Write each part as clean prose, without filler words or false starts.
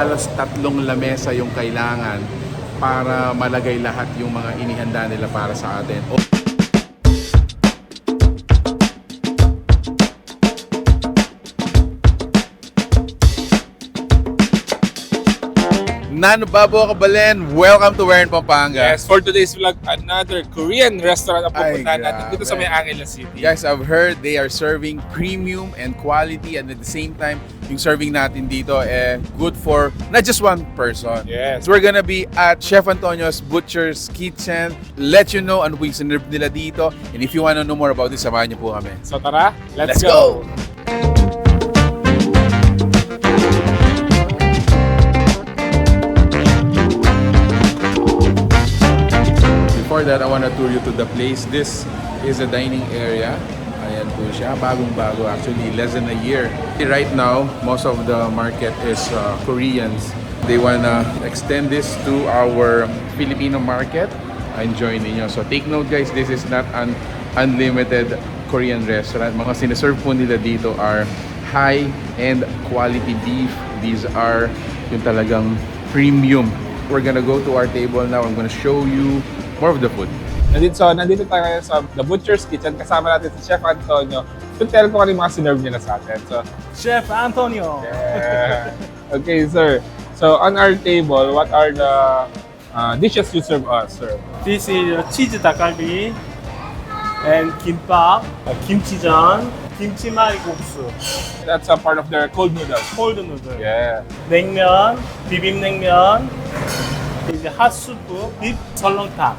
halos 3 lamesa yung kailangan para malagay lahat yung mga inihanda nila para sa atin. Nanubabo Kabalen, welcome to Where in Pampanga. Yes, for today's vlog, another Korean restaurant ang pupuntahan natin dito sa May Angela City. Guys, I've heard they are serving premium and quality, and at the same time, yung serving natin dito good for not just one person. Yes. So we're gonna be at Chef Antonio's Butcher's Kitchen. Let you know ano yung sinerve nila dito. And if you wanna know more about this, samahan niyo po kami. So tara, let's go! Before that, I want to tour you to the place. This is a dining area. Ayan po siya. Bagong-bago. Actually, less than a year. Right now, most of the market is Koreans. They want to extend this to our Filipino market. Enjoy ninyo. So take note guys, this is not an unlimited Korean restaurant. Mga sinaserve po nila dito are high-end quality beef. These are yung talagang premium. We're gonna go to our table now. I'm gonna show you more of the food. Nandito tayo ngayon sa The Butcher's Kitchen. Kasama natin si Chef Antonio. Tell ko kung mga sinerve nila sa atin. So, Chef Antonio. yeah. Okay, sir. So, on our table, what are the dishes you serve us, sir? This is cheese 닭갈비 and kimbap, kimchi전, 김치말국수, That's a part of their cold noodles. cold noodle, Yeah. 냉면, 비빔냉면, 이제 핫수프, 립 설렁탕,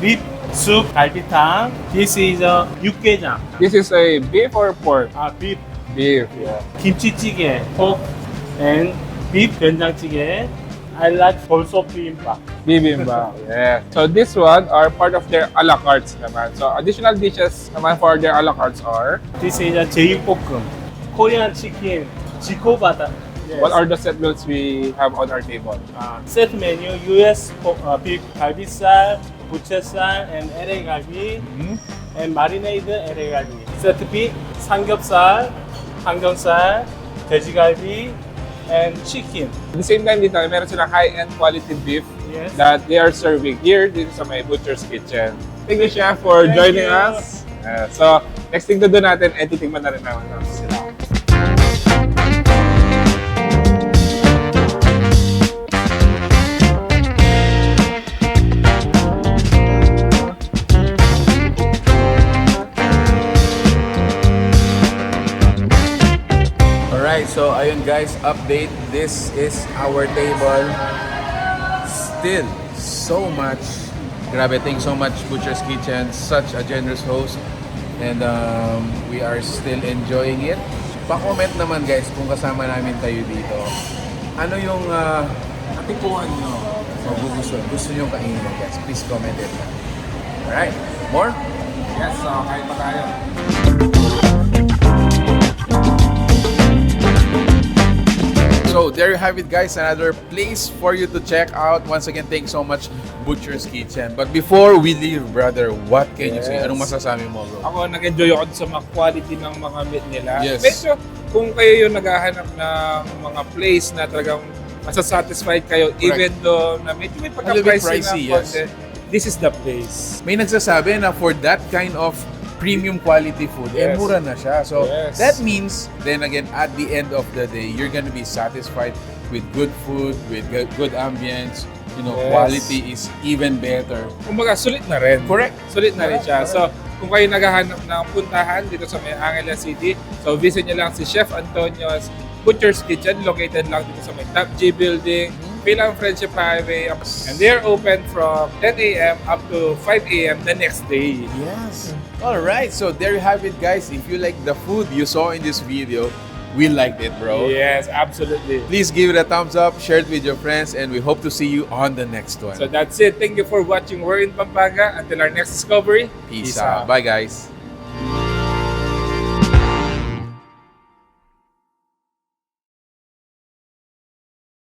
립 쑥 갈비탕. This is 육개장, This is a beef or pork? beef, Beef, yeah. 김치찌개, pork and beef 된장찌개. I like also bibimbap. Bibimbap. Yeah. So this one are part of their a la cartes naman. So additional dishes naman for their a la cartes are, This is 제육볶음, Korean chicken, 지코바다. Yes. what are the set meals we have on our table? Set menu, US beef 갈비살, 부채살, and LA 갈비, and marinated LA 갈비. Set B, 삼겹살, 항정살, 돼지갈비, and chicken. At the same time dito, meron silang high-end quality beef Yes. that they are serving here dito sa may Butcher's Kitchen. Thank you, Chef, for Thank joining you. us. So, next thing to do natin, titingnan na rin naman sila. Alright, so ayun guys, update. This is our table. Still, so much. Grabe, thanks so much Butcher's Kitchen. Such a generous host. And we are still enjoying it. Pa-comment naman guys kung kasama namin tayo dito. Ano yung natikuhan nyo? Gusto nyo kainin guys? Please comment it. Alright, more? Yes, so kain pa tayo. So there you have it guys, another place for you to check out. Once again, thanks so much Butcher's Kitchen. But before we leave, brother, what can you say? Anong masasabi mo, bro? Ako, nag-enjoy ako sa mga quality ng mga meat nila. Yes. Medyo, kung kayo yung naghahanap ng mga place na talagang masasatisfied kayo, even though na medyo may A little bit pagka-pricey pricey, ng yes. konti, this is the place. May nagsasabi na for that kind of premium quality food, Yes. mura na siya. So Yes. that means, then again, at the end of the day, you're gonna be satisfied with good food, with good ambience. You know, Yes. quality is even better. Kumbaga, sulit na rin. Correct. Sulit na rin siya. Correct. So, kung kayo naghahanap ng puntahan dito sa May Angela City, so visit nyo lang si Chef Antonio's Butcher's Kitchen, located lang dito sa may Top G Building, Fil-Am Friendship Highway, and they're open from 10 a.m. up to 5 a.m. the next day. Yes. All right. So there you have it, guys. If you like the food you saw in this video, we liked it, bro. Yes, absolutely. Please give it a thumbs up, share it with your friends, and we hope to see you on the next one. So that's it. Thank you for watching We're in Pampanga. Until our next discovery, Peace out. Bye, guys.